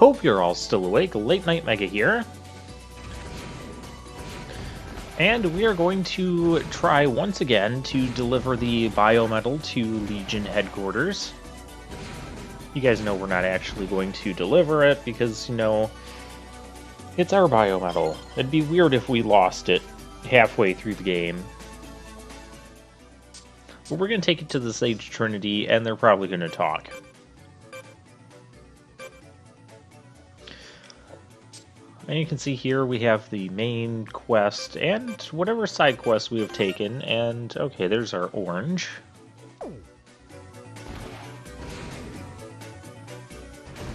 Hope you're all still awake. Late Night Mega here. And we are going to try once again to deliver the biomedal to Legion headquarters. You guys know we're not actually going to deliver it because, you know, it's our biomedal. It'd be weird if we lost it halfway through the game. But we're going to take it to the Sage Trinity, and they're probably going to talk. And you can see here we have the main quest and whatever side quests we have taken. And okay, there's our orange.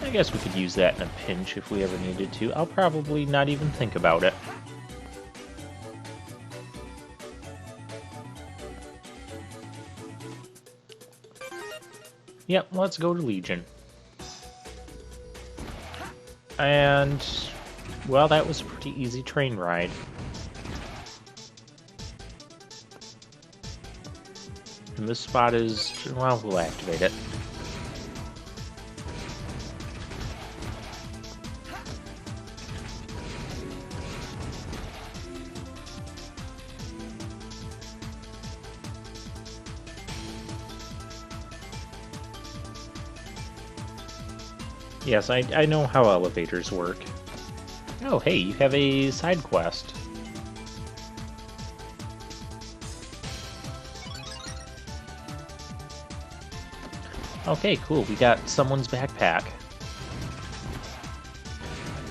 I guess we could use that in a pinch if we ever needed to. I'll probably not even think about it. Yep, let's go to Legion. And, well, that was a pretty easy train ride. And this spot is, well, we'll activate it. Yes, I know how elevators work. Oh, hey, you have a side quest. Okay, cool. We got someone's backpack.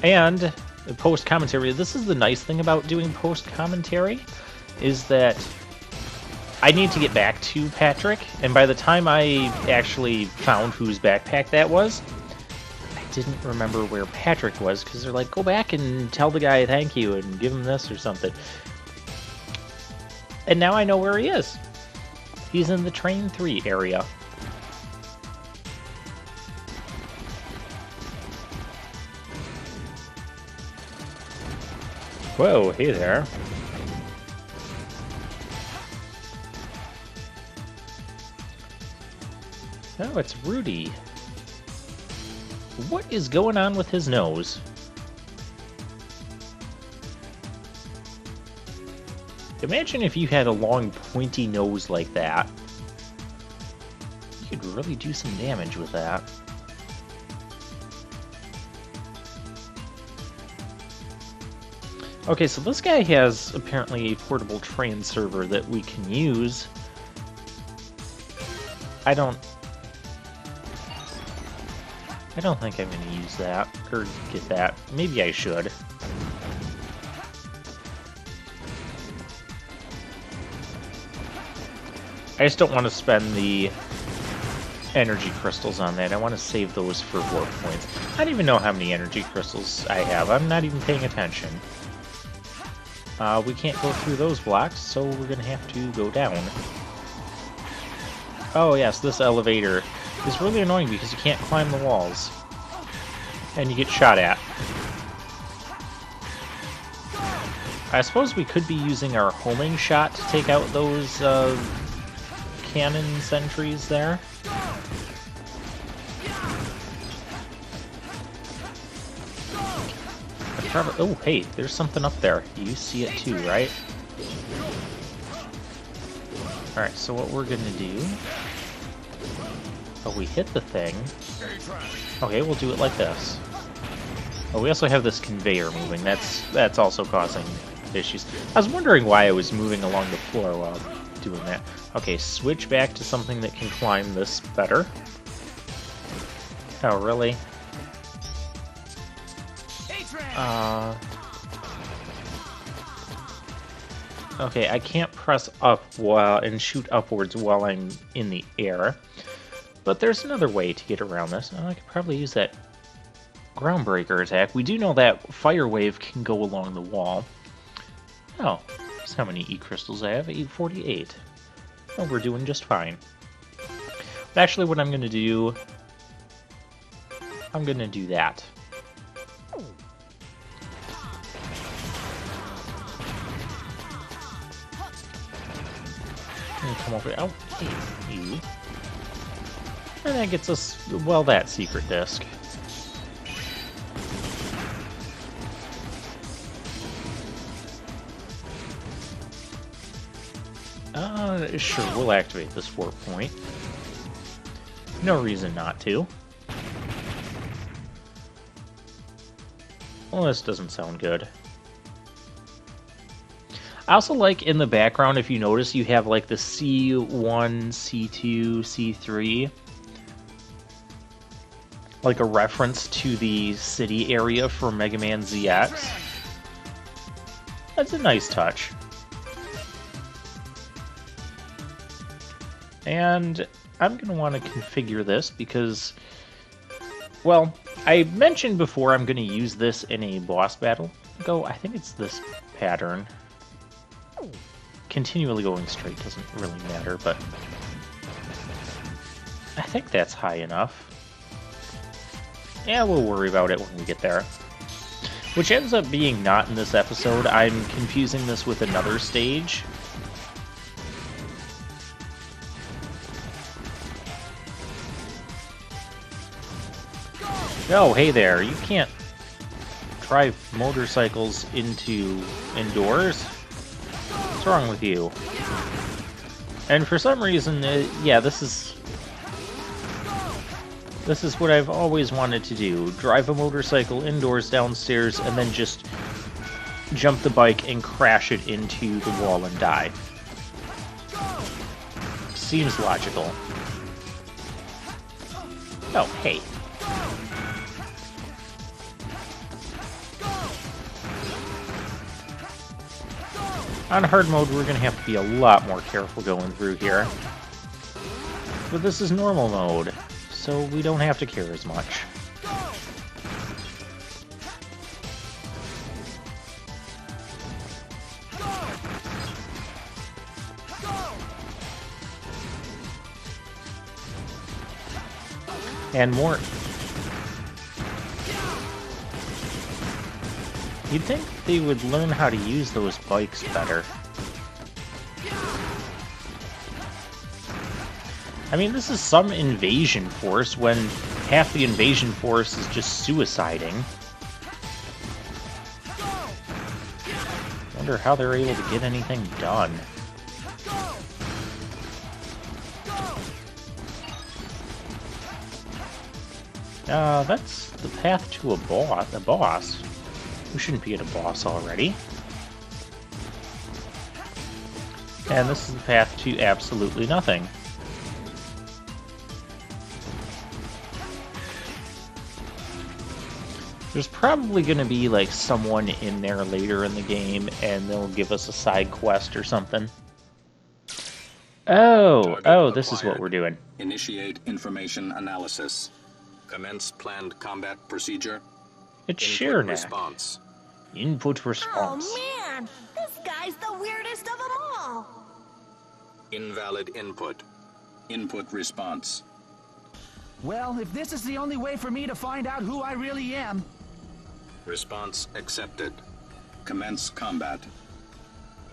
And post-commentary. This is the nice thing about doing post-commentary, is that I need to get back to Patrick, and by the time I actually found whose backpack that was, didn't remember where Patrick was, because they're like, go back and tell the guy thank you and give him this or something. And now I know where he is. He's in the Train 3 area. Whoa, hey there. Oh, it's Rudy. What is going on with his nose? Imagine if you had a long, pointy nose like that. You could really do some damage with that. Okay, so this guy has apparently a portable train server that we can use. I don't think I'm going to use that, or get that. Maybe I should. I just don't want to spend the energy crystals on that. I want to save those for warp points. I don't even know how many energy crystals I have. I'm not even paying attention. We can't go through those blocks, so we're going to have to go down. Oh yes, this elevator is really annoying because you can't climb the walls. And you get shot at. I suppose we could be using our homing shot to take out those cannon sentries there. Oh, hey, there's something up there. You see it too, right? Alright, so what we're gonna do... Oh, we hit the thing. Okay, we'll do it like this. Oh, we also have this conveyor moving. That's also causing issues. I was wondering why I was moving along the floor while doing that. Okay, switch back to something that can climb this better. Oh, really? Okay, I can't press up and shoot upwards while I'm in the air. But there's another way to get around this. I could probably use that groundbreaker attack. We do know that fire wave can go along the wall. Oh, that's how many E-crystals I have. 848. Oh, we're doing just fine. But actually, what I'm going to do... I'm going to do that. Come over. Oh, hey, you. And that gets us, well, that secret disc. Sure, we'll activate this warp point. No reason not to. Well, this doesn't sound good. I also like in the background, if you notice, you have like the C1, C2, C3. Like a reference to the city area for Mega Man ZX. That's a nice touch. And I'm going to want to configure this because, well, I mentioned before I'm going to use this in a boss battle. I think it's this pattern. Continually going straight doesn't really matter, but I think that's high enough. Yeah, we'll worry about it when we get there. Which ends up being not in this episode. I'm confusing this with another stage. Oh, hey there, you can't drive motorcycles into indoors? What's wrong with you? And for some reason, yeah, this is what I've always wanted to do. Drive a motorcycle indoors downstairs and then just jump the bike and crash it into the wall and die. Seems logical. Oh, hey. On hard mode, we're going to have to be a lot more careful going through here. But this is normal mode, so we don't have to care as much. And more... You'd think they would learn how to use those bikes better. I mean, this is some invasion force when half the invasion force is just suiciding. Wonder how they're able to get anything done. That's the path to a boss. We shouldn't be at a boss already. And this is the path to absolutely nothing. There's probably going to be like someone in there later in the game and they'll give us a side quest or something. Oh, this is what we're doing. Initiate information analysis. Commence planned combat procedure. It's Sheerneck. Response. Input response. Oh man, this guy's the weirdest of them all. Invalid input. Input response. Well, if this is the only way for me to find out who I really am... Response accepted. Commence combat.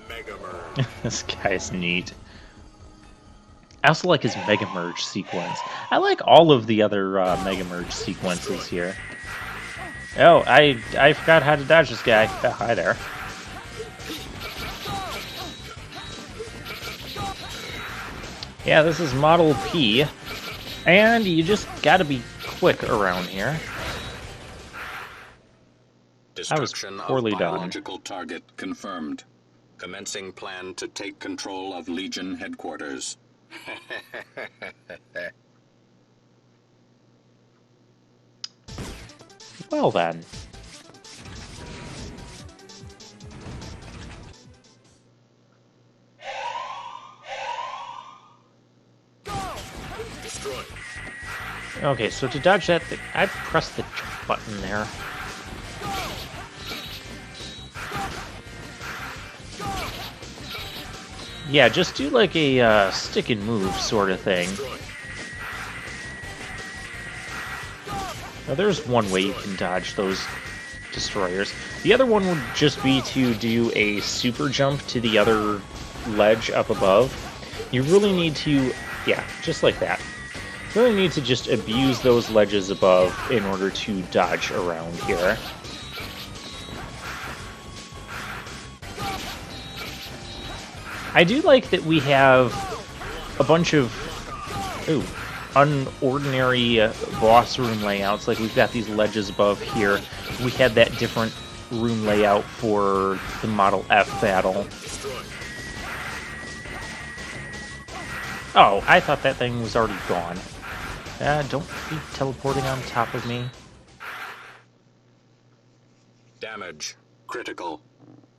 Mega Merge. This guy's neat. I also like his Mega Merge sequence. I like all of the other Mega Merge sequences here. Oh, I forgot how to dodge this guy. Oh, hi there. Yeah, this is Model P. And you just gotta be quick around here. That was poorly done. Biological target confirmed. Commencing plan to take control of Legion headquarters. Well then. Destroy. Okay, so to dodge that, I pressed the jump button there. Yeah, just do like a stick and move sort of thing. Now there's one way you can dodge those destroyers. The other one would just be to do a super jump to the other ledge up above. You really need to, yeah, just like that. You really need to just abuse those ledges above in order to dodge around here. I do like that we have a bunch of unordinary boss room layouts. Like we've got these ledges above here. We had that different room layout for the Model F battle. Oh, I thought that thing was already gone. Don't be teleporting on top of me. Damage. Critical.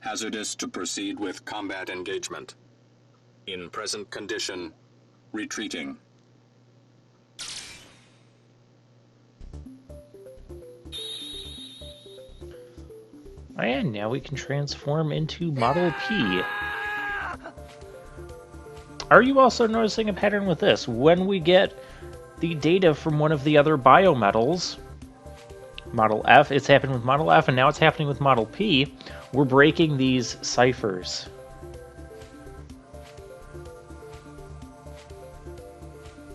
Hazardous to proceed with combat engagement. In present condition, retreating. And now we can transform into Model P. Are you also noticing a pattern with this? When we get the data from one of the other biometals, Model F, it's happened with Model F, and now it's happening with Model P, we're breaking these ciphers.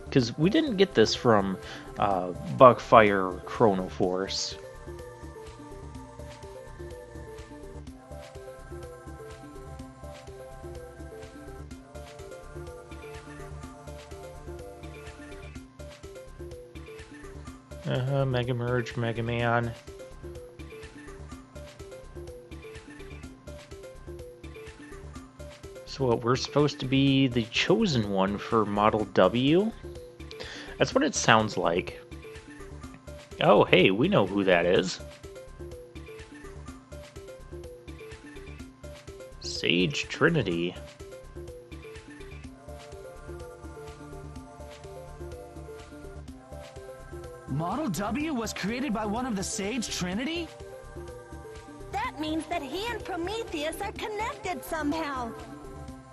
Because we didn't get this from Buckfire or Chronoforce. Mega Merge, Mega Man. So what, we're supposed to be the chosen one for Model W? That's what it sounds like. Oh, hey, we know who that is. Sage Trinity. Model W was created by one of the Sage Trinity? That means that he and Prometheus are connected somehow.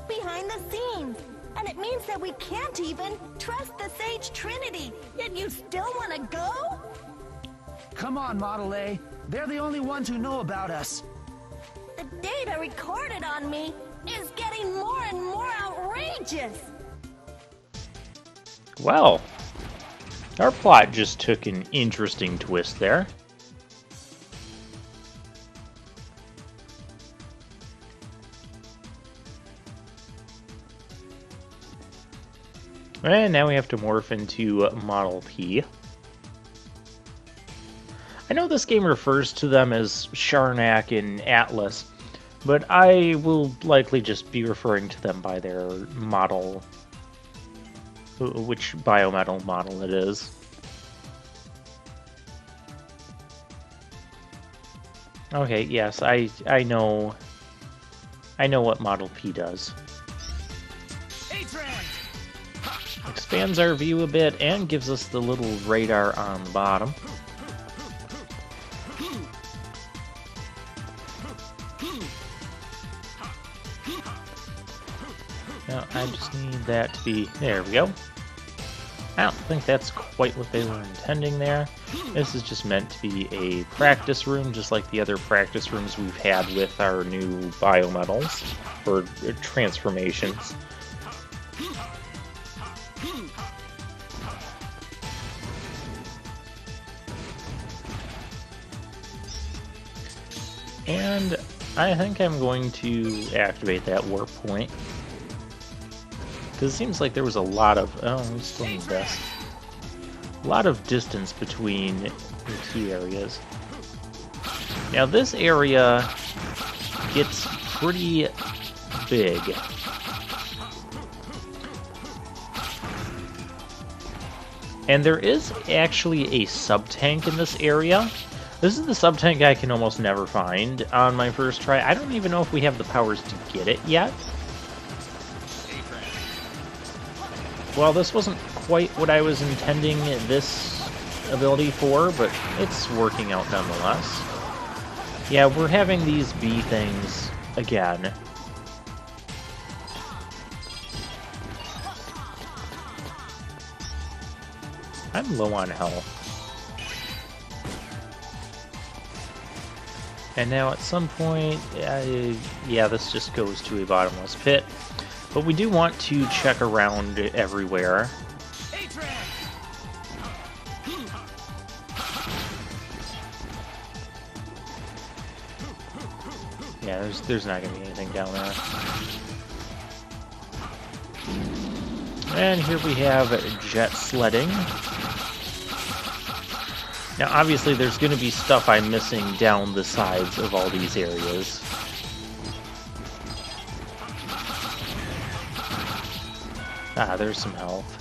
Behind the scenes. And it means that we can't even trust the Sage Trinity. Yet you still want to go? Come on, Model A. They're the only ones who know about us. The data recorded on me is getting more and more outrageous. Well, our plot just took an interesting twist there. And now we have to morph into Model P. I know this game refers to them as Sharnak and Atlas, but I will likely just be referring to them by their model, which biometal model it is. Okay, yes, I know what Model P does. Expands our view a bit and gives us the little radar on the bottom. Now I just need that to be... There we go. I don't think that's quite what they were intending there. This is just meant to be a practice room, just like the other practice rooms we've had with our new biometals, or transformations. And I think I'm going to activate that warp point. Because it seems like there was a lot of... Oh, we still need this. A lot of distance between the two areas. Now this area gets pretty big. And there is actually a sub-tank in this area. This is the sub-tank I can almost never find on my first try. I don't even know if we have the powers to get it yet. Well, this wasn't quite what I was intending this ability for, but it's working out nonetheless. Yeah, we're having these bee things again. I'm low on health. And now at some point, yeah, this just goes to a bottomless pit. But we do want to check around everywhere. Yeah, there's not going to be anything down there. And here we have jet sledding. Now, obviously, there's going to be stuff I'm missing down the sides of all these areas. Ah, there's some health.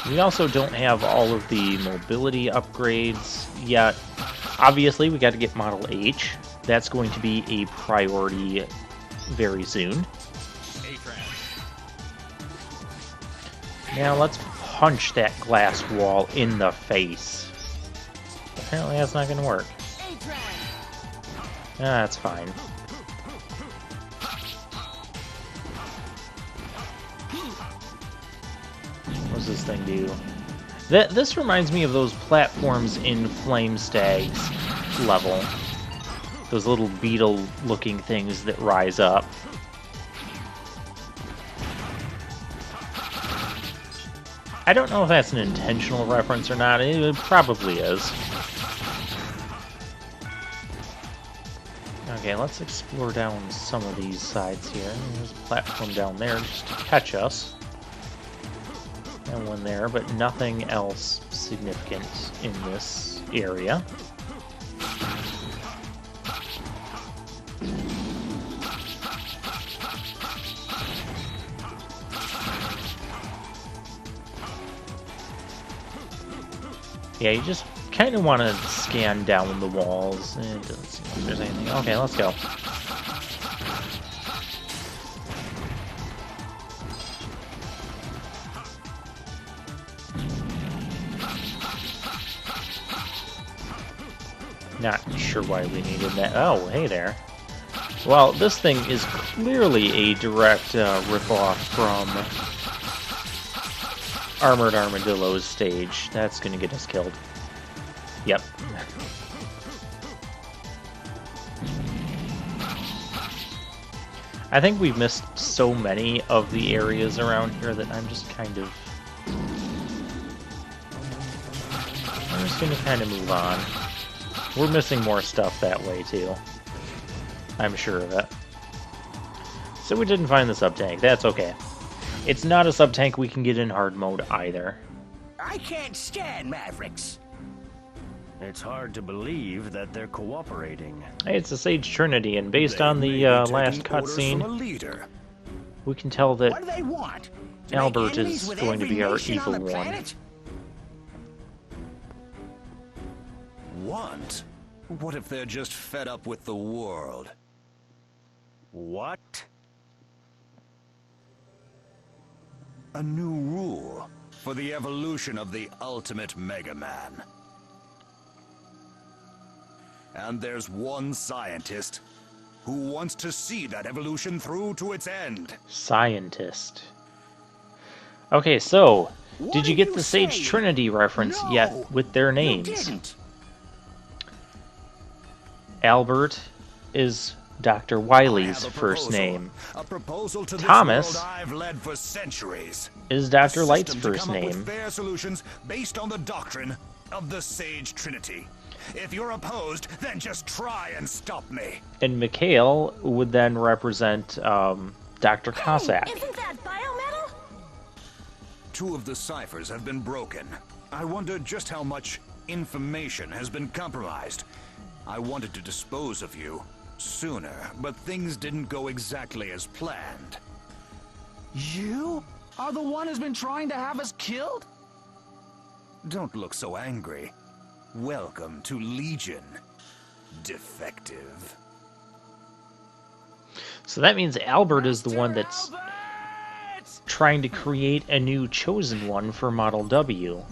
We also don't have all of the mobility upgrades yet. Obviously, we got to get Model H. That's going to be a priority very soon. Now let's punch that glass wall in the face. Apparently that's not going to work. That's fine. What does this thing do? This reminds me of those platforms in Flame Stag's level. Those little beetle-looking things that rise up. I don't know if that's an intentional reference or not. It probably is. Okay, let's explore down some of these sides here. There's a platform down there just to catch us. And one there, but nothing else significant in this area. Yeah, you just kind of want to scan down the walls. It doesn't seem like there's anything. Okay, let's go. Not sure why we needed that. Oh, hey there. Well, this thing is clearly a direct ripoff from Armored Armadillo's stage. That's gonna get us killed. Yep. I think we've missed so many of the areas around here that I'm just kind of... I'm just gonna kind of move on. We're missing more stuff that way, too. I'm sure of it. So we didn't find the sub-tank. That's okay. It's not a sub-tank we can get in hard mode either. I can't stand Mavericks. It's hard to believe that they're cooperating. Hey, it's a Sage Trinity, and based on the last cutscene, we can tell that What do they want? To Albert make enemies is with going to every be our nation on evil the one. planet? Want? What if they're just fed up with the world? What? A new rule for the evolution of the ultimate Mega Man. And there's one scientist who wants to see that evolution through to its end. Scientist. Okay, so, What did you did get you the Sage say? Trinity reference No, yet with their you names? didn't. Albert is Dr. I Wily's have a first proposal. name. A proposal to Thomas this world I've led for centuries. is Dr. A Light's system to first come up name. with fair solutions based on the doctrine of the Sage Trinity. If you're opposed, then just try and stop me. And Mikhail would then represent Dr. Cossack. Hey, isn't that biometal? 2 of the ciphers have been broken. I wonder just how much information has been compromised. I wanted to dispose of you sooner, but things didn't go exactly as planned. You are the one who's been trying to have us killed? Don't look so angry. Welcome to Legion, defective. So that means Albert is the one that's trying to create a new chosen one for Model W.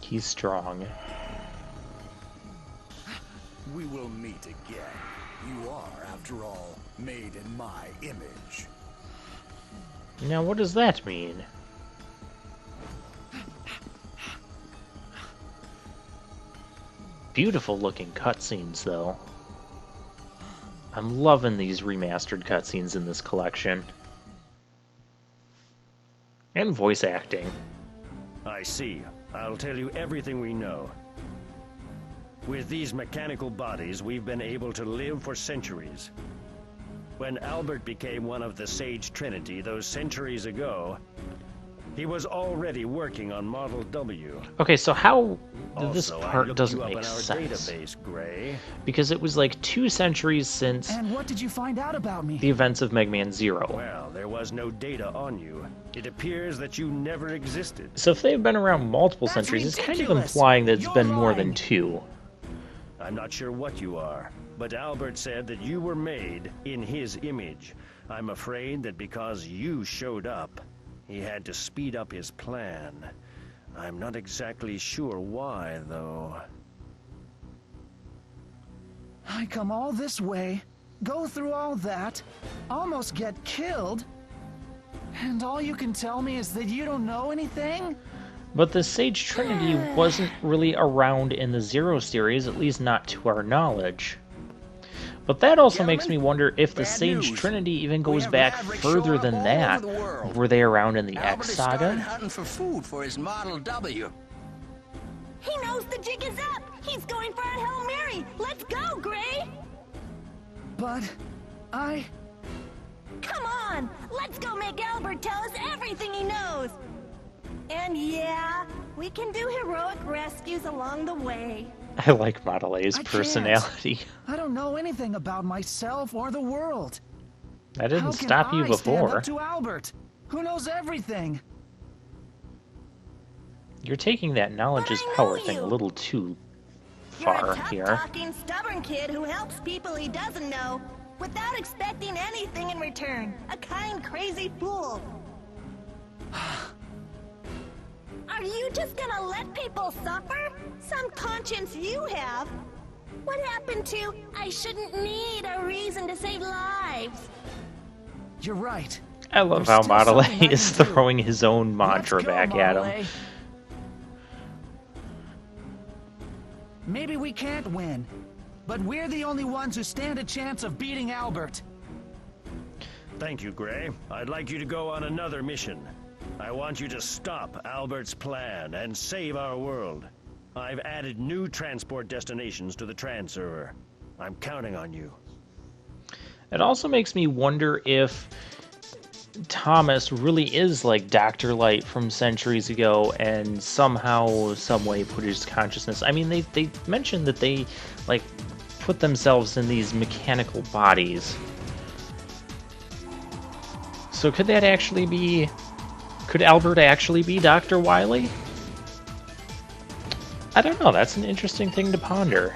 He's strong. We will meet again. You are, after all, made in my image. Now, what does that mean? Beautiful looking cutscenes, though. I'm loving these remastered cutscenes in this collection. And voice acting. I see. I'll tell you everything we know. With these mechanical bodies, we've been able to live for centuries. When Albert became one of the Sage Trinity those centuries ago, he was already working on Model W. Okay, so how this Also, I part looked doesn't you up make in our sense. database, Gray. Because it was like 2 centuries since And what did you find out about me? the events of Mega Man Zero. Well, there was no data on you. It appears that you never existed. So if they've been around multiple That's centuries, it's kind of ridiculous. implying that it's You're been more than lying. 2. I'm not sure what you are, but Albert said that you were made in his image. I'm afraid that because you showed up, he had to speed up his plan. I'm not exactly sure why, though. I come all this way, go through all that, almost get killed, and all you can tell me is that you don't know anything? But the Sage Trinity wasn't really around in the Zero series, at least not to our knowledge. But that also makes me wonder if the bad Sage news. Trinity even We goes have back Maverick further showing than up all that. over the world. Were they around in the Albert X has started saga? hunting for food for his Model W. He knows the jig is up. He's going for a Hail Mary. Let's go, Gray. But I... Come on. Let's go make Albert tell us everything he knows. And yeah, we can do heroic rescues along the way. I like Model A's I can't. personality. I don't know anything about myself or the world. That didn't How can stop you I stand before. up to Albert, who knows everything? You're taking that knowledge But is I know power thing a you. little too You're far a here. tough-talking, stubborn kid who helps people he doesn't know without expecting anything in return. A kind, crazy fool. Are you just gonna let people suffer? Some conscience you have. What happened to, I shouldn't need a reason to save lives? You're right. I love There's how still Model A something I is can do. throwing his own Let's mantra go, back at Model him. A. Maybe we can't win, but we're the only ones who stand a chance of beating Albert. Thank you, Gray. I'd like you to go on another mission. I want you to stop Albert's plan and save our world. I've added new transport destinations to the Transerver. I'm counting on you. It also makes me wonder if Thomas really is like Dr. Light from centuries ago and somehow, some way put his consciousness... I mean, they mentioned that they, like, put themselves in these mechanical bodies. So could that actually be... Could Albert actually be Dr. Wily? I don't know, that's an interesting thing to ponder.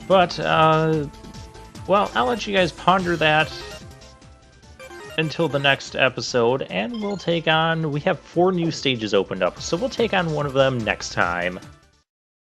But, well, I'll let you guys ponder that until the next episode, and we'll take on... We have 4 new stages opened up, so we'll take on one of them next time.